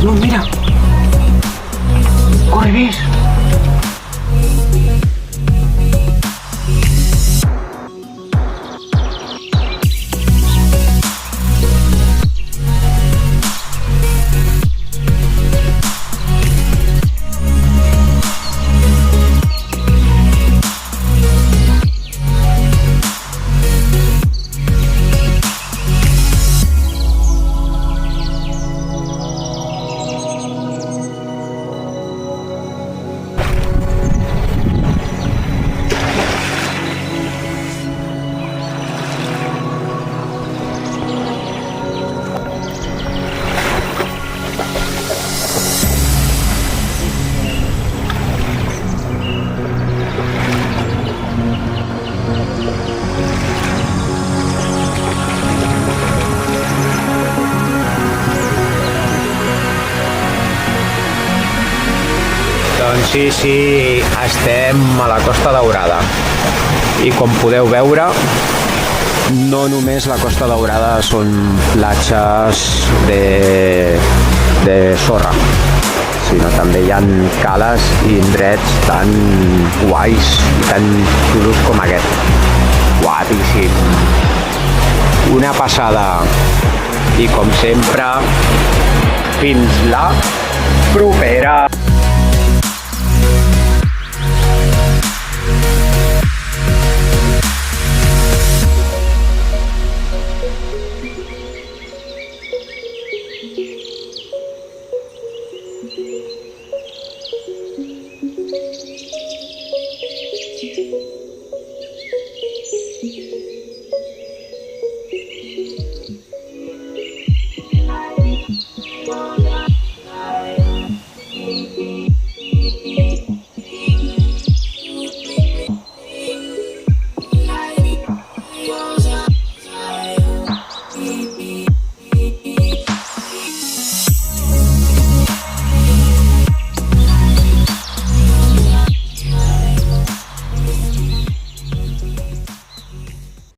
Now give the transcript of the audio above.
No, mira. Corre, ves. Doncs sí, estem a la Costa Daurada i com podeu veure no només la Costa Daurada són platges de sorra, sinó també hi ha cales i indrets tan guais i tan xulos com aquest. Guapíssim! Una passada! I com sempre, fins la propera!